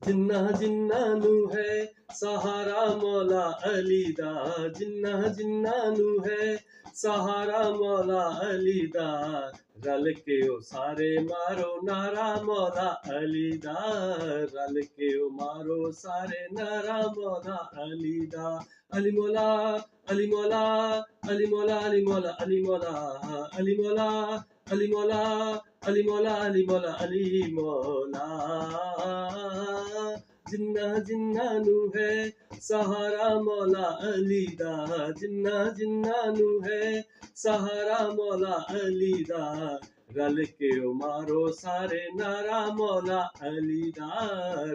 जिन्ना जिन्नानू है सहारा मौला अली दा, जिन्ना जिन्नानू है सहारा मौला अली दा, रल के ओ सारे मारो नारा मौला अली दा, रल के ओ मारो सारे नारा मौला अली दा। अली मौला अली मौला अली मौला अली मौला अली मौला अली मौला अली मौला अली मौला अली मौला अली मौला। जिन्ना जिन्नानू है सहारा मौला अली दा, जिन्ना जिन्नानू है सहारा मौला अली दा, रल के ओ मारो सारे नारा मौला अली दा,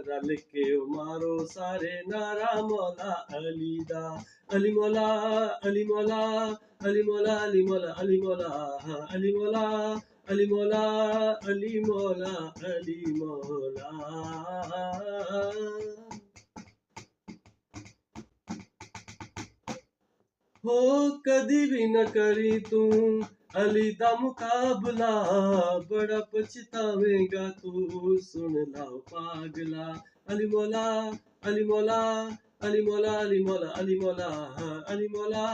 रल के ओ मारो सारे नारा मौला अली दा। अली मौला अली मौला अली मौला अली मौला अली मौला अली मौला अली मौला अली मौला अली मौला। हो कदी भी न करी तू अली दा मुकाबला, बड़ा पछतावेगा तू सुन ला पागला। अली मौला अली मौला अली मौला अली मौला अली मौला अली मौला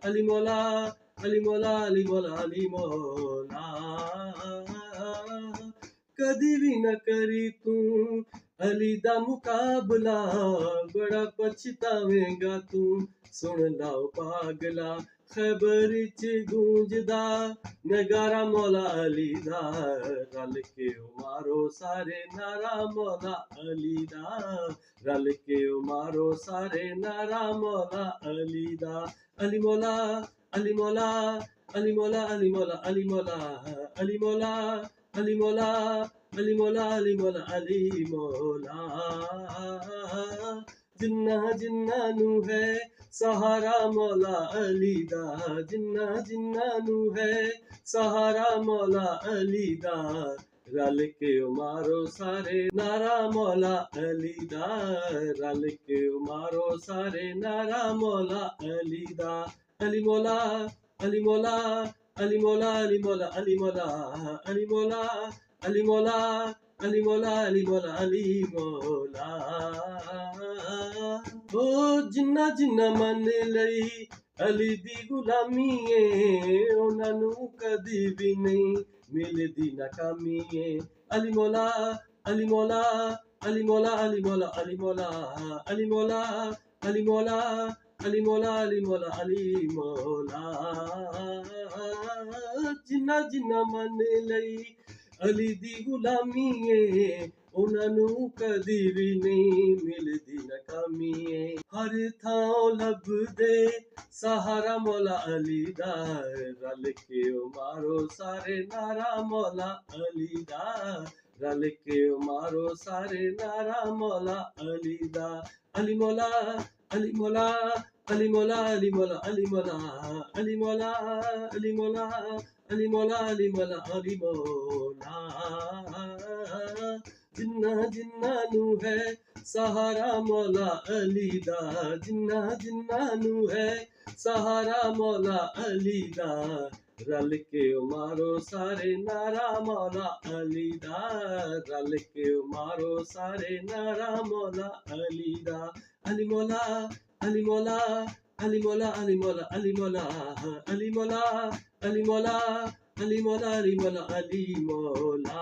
अली मौला अली मौला अली मौला अली मौला। कदी भी न करी तू अली दा मुकाबला, बड़ा पछतावेगा तू सुन लाओ पागला। खैबर च गूंजदा नगारा मौला अली दा, रल के ओ मारो सारे नारा मौला अली दा, रल के ओ मारो सारे नारा मौला अली दा। अली मौला अली मौला अली मौला अली मौला अली मौला अली मौला अली मौला अली मौला अली मौला अली मौला। जिन्ना जिन्नानू है सहारा मौला अली दा, जिन्ना जिन्नानू है सहारा मौला अली दा, रल के ओ मारो सारे नारा मौला अली दा, रल के ओ मारो सारे नारा मौला अली दा। अली मौला अली मौला अली मौला अली मौला अली मौला अली मौला अली मौला अली मौला अली मौला अली मौला। ओ जिन्ना जिन्ना मन लई अली दी गुलामी है, उन्हां नू कदी भी नहीं मिलदी नाकामी है। अली मौला अली मौला अली मौला अली मौला अली मौला अली मौला अली मौला अली मौला अली मौला अली मौला। जिन्ना जिन्ना मन लई अली दी गुलामी है, उन्हां नू कदी भी नहीं मिलदी नाकामी है। हर थां लभदे सहारा मौला अली दा, रल के ओ मारो सारे नारा मौला अली दा, रल के ओ मारो सारे नारा मौला अली दा। अली मौला अली मौला अली मौला अली मौला अली मौला अली मौला अली मौला अली मौला अली मौला अली मौला। जिन्ना जिन्नानू है सहारा मौला अली दा, जिन्ना जिन्नानू है सहारा मौला अली दा, रल के ओ मारो सारे नारा मौला अली दा, रल के ओ मारो सारे नारा मौला अली दा। अली मौला अली मौला अली मौला अली मौला अली मौला अली मौला अली मौला अली मौला अली मौला अली मौला।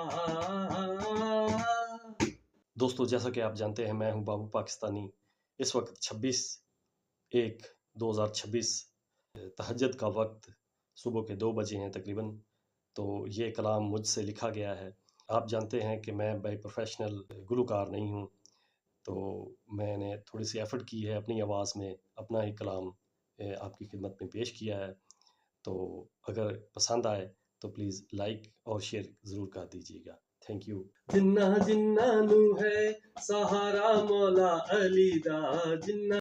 दोस्तों, जैसा कि आप जानते हैं, मैं हूं बाबू पाकिस्तानी। इस वक्त 26/1/2026 तहज्जुद का वक्त सुबह के 2 बजे हैं तकरीबन। तो ये कलाम मुझसे लिखा गया है। आप जानते हैं कि मैं बाय प्रोफेशनल गुलकार नहीं हूं, तो मैंने थोड़ी सी एफ़र्ट की है अपनी आवाज़ में, अपना ही कलाम आपकी खिदमत में पेश किया है। तो अगर पसंद आए तो प्लीज़ लाइक और शेयर ज़रूर कर दीजिएगा। Thank you. जिन्ना जिन्नानू है सहारा मौला अली दा, जिन्ना